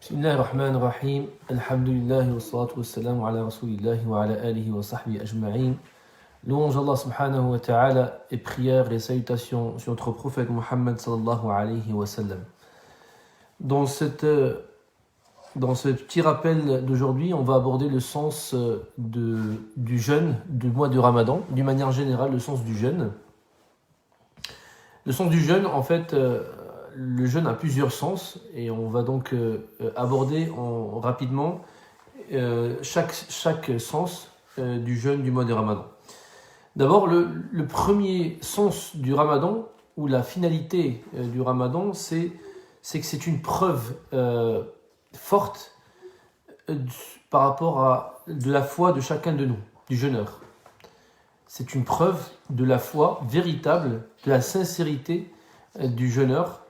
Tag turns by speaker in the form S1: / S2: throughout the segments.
S1: بسم الله الرحمن الرحيم الحمد لله والصلاة والسلام على رسول الله وعلى آله وصحبه أجمعين. Louange Allah subhanahu wa ta'ala et prières et salutations sur notre prophète Muhammad sallallahu alayhi wa sallam. Dans ce petit rappel d'aujourd'hui, on va aborder le sens du jeûne du mois de Ramadan, d'une manière générale, le sens du jeûne. Le sens du jeûne, en fait, le jeûne a plusieurs sens et on va donc aborder rapidement chaque sens du jeûne du mois de Ramadan. D'abord, le premier sens du Ramadan, ou la finalité du Ramadan, c'est que c'est une preuve forte par rapport à de la foi de chacun de nous, du jeûneur. C'est une preuve de la foi véritable, de la sincérité du jeûneur,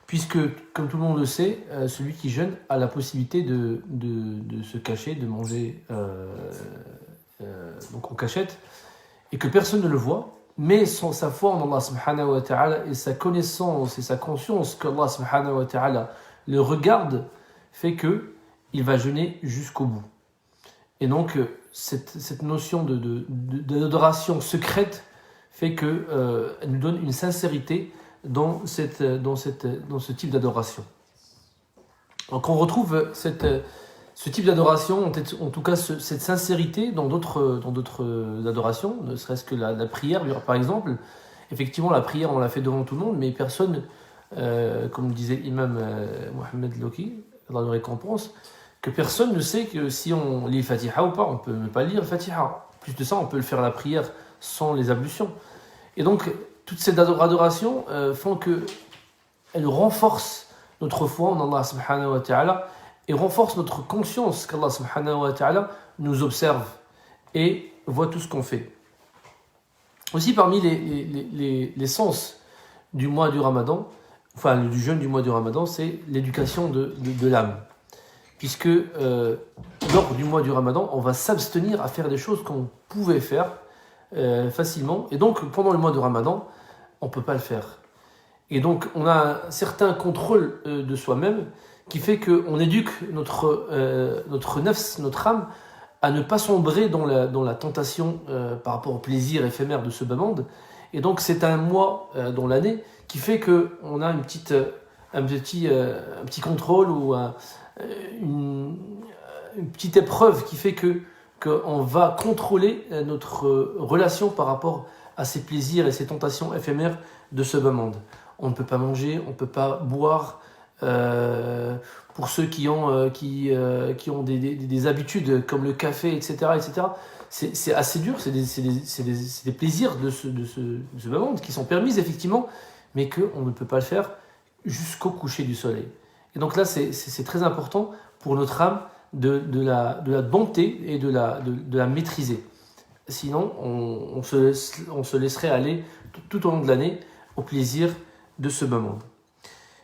S1: puisque, comme tout le monde le sait, celui qui jeûne a la possibilité de se cacher, de manger donc en cachette, et que personne ne le voit, mais sa foi en Allah subhanahu wa ta'ala et sa connaissance et sa conscience qu'Allah subhanahu wa ta'ala le regarde, fait qu'il va jeûner jusqu'au bout. Et donc, cette notion d'adoration secrète fait qu'elle nous donne une sincérité dans ce type d'adoration. Donc on retrouve ce type d'adoration, en tout cas cette sincérité dans d'autres adorations, ne serait-ce que la prière, par exemple. Effectivement, la prière, on l'a fait devant tout le monde, mais personne, comme disait l'imam Mohamed Loki, dans le récompense, que personne ne sait que si on lit Fatiha ou pas, on peut ne pas lire Fatiha. Plus de ça, on peut le faire la prière sans les ablutions. Et donc, toutes ces adorations font qu'elles renforcent notre foi en Allah subhanahu wa ta'ala et renforcent notre conscience qu'Allah subhanahu wa ta'ala nous observe et voit tout ce qu'on fait. Aussi, parmi les sens du mois du Ramadan, enfin du jeûne du mois du Ramadan, c'est l'éducation de l'âme. Puisque lors du mois du Ramadan, on va s'abstenir à faire des choses qu'on pouvait faire facilement. Et donc, pendant le mois de Ramadan, on ne peut pas le faire. Et donc, on a un certain contrôle de soi-même qui fait qu'on éduque notre nafs, notre âme, à ne pas sombrer dans la tentation par rapport au plaisir éphémère de ce bas monde. Et donc, c'est un mois dans l'année qui fait qu'on a un petit contrôle ou une petite épreuve qui fait qu'on va contrôler notre relation par rapport à ces plaisirs et ces tentations éphémères de ce bas monde. On ne peut pas manger, on ne peut pas boire. Pour ceux qui ont des habitudes comme le café, etc., c'est assez dur, c'est des plaisirs de ce bas monde qui sont permis effectivement, mais qu'on ne peut pas le faire jusqu'au coucher du soleil. Et donc là, c'est très important pour notre âme de la bonté et de la maîtriser. Sinon, on se laisserait aller tout au long de l'année au plaisir de ce bas monde.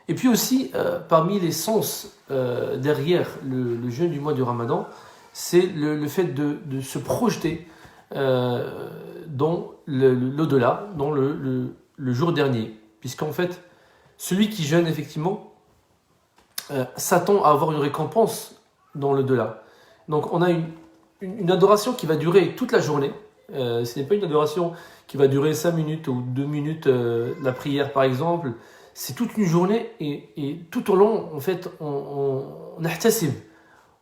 S1: Et puis aussi, parmi les sens derrière le jeûne du mois du Ramadan, c'est le fait de se projeter dans l'au-delà, dans le jour dernier. Puisqu'en fait, celui qui jeûne effectivement s'attend à avoir une récompense dans l'au-delà. Donc on a une adoration qui va durer toute la journée. Ce n'est pas une adoration qui va durer 5 minutes ou 2 minutes, la prière par exemple. C'est toute une journée et tout au long, en fait, on ihtasib.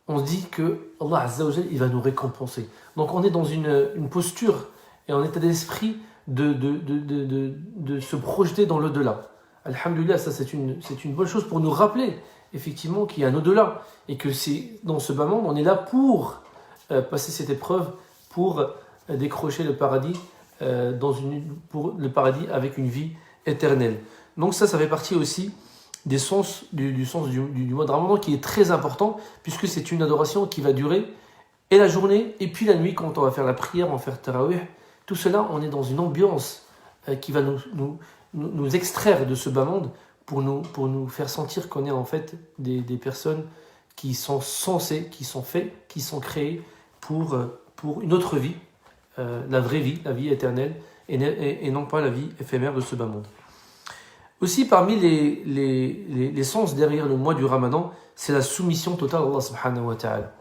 S1: On se dit que Allah Azza wa Jal, il va nous récompenser. Donc on est dans une posture et un état d'esprit de se projeter dans l'au-delà. Alhamdulillah, ça c'est une bonne chose pour nous rappeler effectivement qu'il y a un au-delà et que c'est dans ce bas monde, on est là pour passer cette épreuve, pour décrocher le paradis, pour le paradis avec une vie éternelle. Donc ça fait partie aussi des sens du sens du mois de Ramadan qui est très important puisque c'est une adoration qui va durer et la journée et puis la nuit quand on va faire la prière, on va faire tarawih. Tout cela, on est dans une ambiance qui va nous extraire de ce bas monde pour nous faire sentir qu'on est en fait des personnes qui sont censées, qui sont faites, qui sont créées pour une autre vie, la vraie vie, la vie éternelle et non pas la vie éphémère de ce bas monde. Aussi, parmi les sens derrière le mois du Ramadan, c'est la soumission totale à Allah subhanahu wa ta'ala.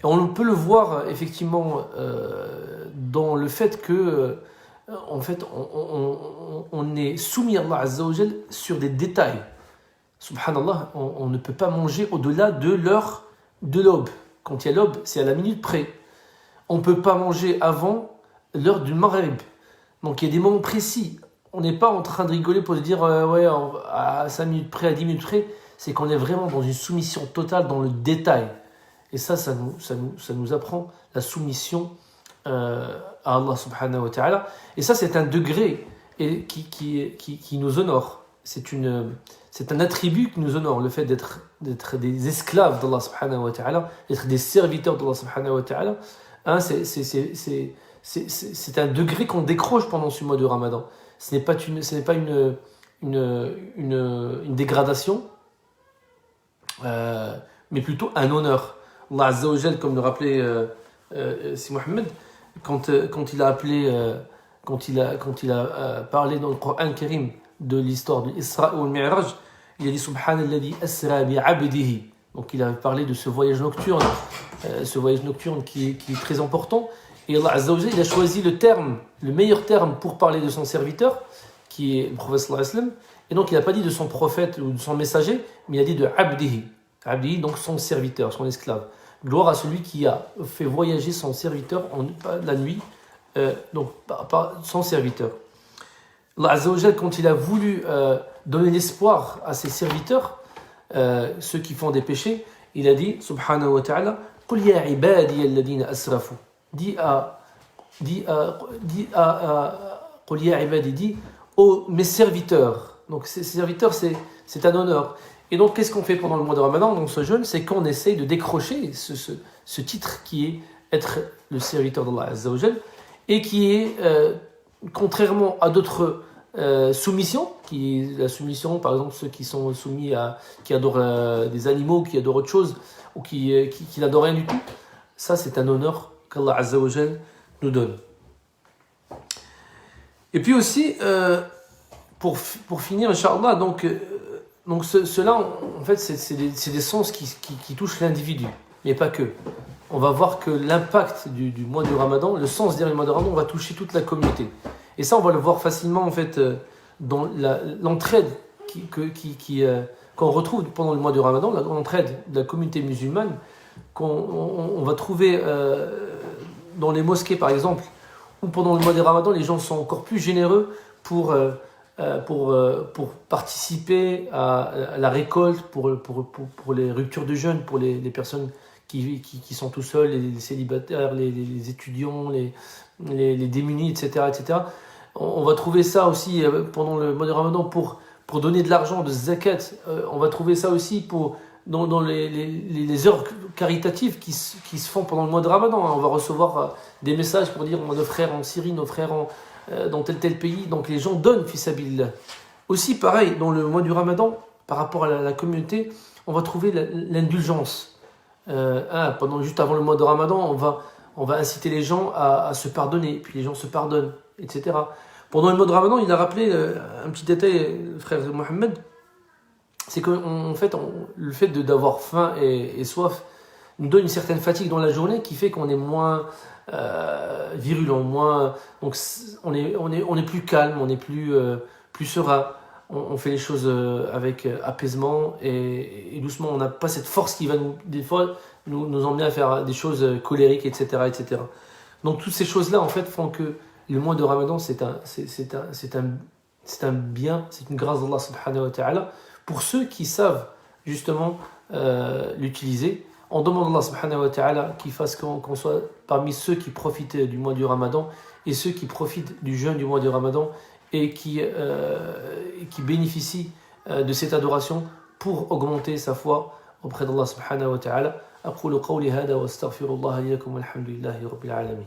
S1: Et on peut le voir effectivement dans le fait que en fait, on est soumis à Allah Azza wa Jal sur des détails. Subhanallah, on ne peut pas manger au-delà de l'heure de l'aube. Quand il y a l'aube, c'est à la minute près. On ne peut pas manger avant l'heure du Maghrib. Donc il y a des moments précis. On n'est pas en train de rigoler pour se dire ouais, à 5 minutes près, à 10 minutes près. C'est qu'on est vraiment dans une soumission totale dans le détail. Et ça nous apprend la soumission à Allah subhanahu wa ta'ala. Et ça, c'est un degré qui nous honore. C'est un attribut qui nous honore, le fait d'être des esclaves d'Allah subhanahu wa ta'ala, d'être des serviteurs d'Allah subhanahu wa ta'ala. Hein, c'est un degré qu'on décroche pendant ce mois de Ramadan. Ce n'est pas une dégradation, mais plutôt un honneur. Allah Azza wa Jal, comme le rappelait si Mohammed, quand il a appelé, quand il a parlé dans le Coran Karim de l'histoire de l'Isra ou le Mi'raj, il a dit Subhanalladhi asra bi'abdihi. Donc il a parlé de ce voyage nocturne qui est très important. Et Allah Azza wa Jal, il a choisi le meilleur terme pour parler de son serviteur, qui est le prophète sallallahu alayhi wa sallam. Et donc il n'a pas dit de son prophète ou de son messager, mais il a dit de abdihi. Abdihi, donc son serviteur, son esclave. Gloire à celui qui a fait voyager son serviteur la nuit, donc son serviteur. Allah Azza wa Jal, quand il a voulu donner l'espoir à ses serviteurs, ceux qui font des péchés, il a dit, subhanahu wa ta'ala, قُلْ يَا عِبَادِيَ الَّذِينَ أَسْرَفُوا. Dis oh mes serviteurs. Donc ces serviteurs, c'est un honneur. Et donc qu'est-ce qu'on fait pendant le mois de Ramadan dans ce jeûne? C'est qu'on essaye de décrocher ce titre qui est être le serviteur d'Allah Azza wa Jal, et qui est contrairement à d'autres soumissions, la soumission, par exemple ceux qui sont soumis qui adorent des animaux, qui adorent autre chose, ou qui n'adorent rien du tout. Ça, c'est un honneur qu'Allah Azza wa Jal nous donne. Et puis aussi, pour finir, Inch'Allah, donc cela, en fait, c'est des sens qui touchent l'individu, mais pas que. On va voir que l'impact du mois du Ramadan, le sens derrière le mois de Ramadan, va toucher toute la communauté. Et ça, on va le voir facilement, en fait, dans l'entraide qu'on retrouve pendant le mois du Ramadan, l'entraide de la communauté musulmane, qu'on va trouver dans les mosquées, par exemple, où pendant le mois du Ramadan, les gens sont encore plus généreux pour participer à la récolte, pour les ruptures de jeûne, pour les personnes qui sont tout seuls, les célibataires, les étudiants, les démunis, etc., etc. On va trouver ça aussi pendant le mois de Ramadan pour donner de l'argent, de zakat. On va trouver ça aussi dans les heures caritatives qui se font pendant le mois de Ramadan. On va recevoir des messages pour dire nos frères en Syrie, nos frères dans tel pays. Donc les gens donnent fi sabilillah. Aussi pareil, dans le mois du Ramadan, par rapport à la communauté, on va trouver l'indulgence. Juste avant le mois de Ramadan, on va inciter les gens à se pardonner, puis les gens se pardonnent, etc. Pendant le mois de Ramadan, il a rappelé un petit détail, le frère Mohammed, c'est qu'en fait, le fait d'avoir faim et soif nous donne une certaine fatigue dans la journée qui fait qu'on est moins virulent, donc on est plus calme, on est plus serein. On fait les choses avec apaisement et doucement. On n'a pas cette force qui va des fois nous emmener à faire des choses colériques, etc., etc. Donc toutes ces choses-là, en fait, font que le mois de Ramadan, c'est un bien, c'est une grâce d'Allah subhanahu wa ta'ala pour ceux qui savent justement l'utiliser. On demande à Allah subhanahu wa ta'ala qu'il fasse qu'on soit parmi ceux qui profitent du mois du Ramadan et ceux qui profitent du jeûne du mois du Ramadan et qui bénéficient de cette adoration pour augmenter sa foi auprès d'Allah subhanahu wa ta'ala. أقول قولي هذا واستغفر الله لي ولكم والحمد لله رب العالمين.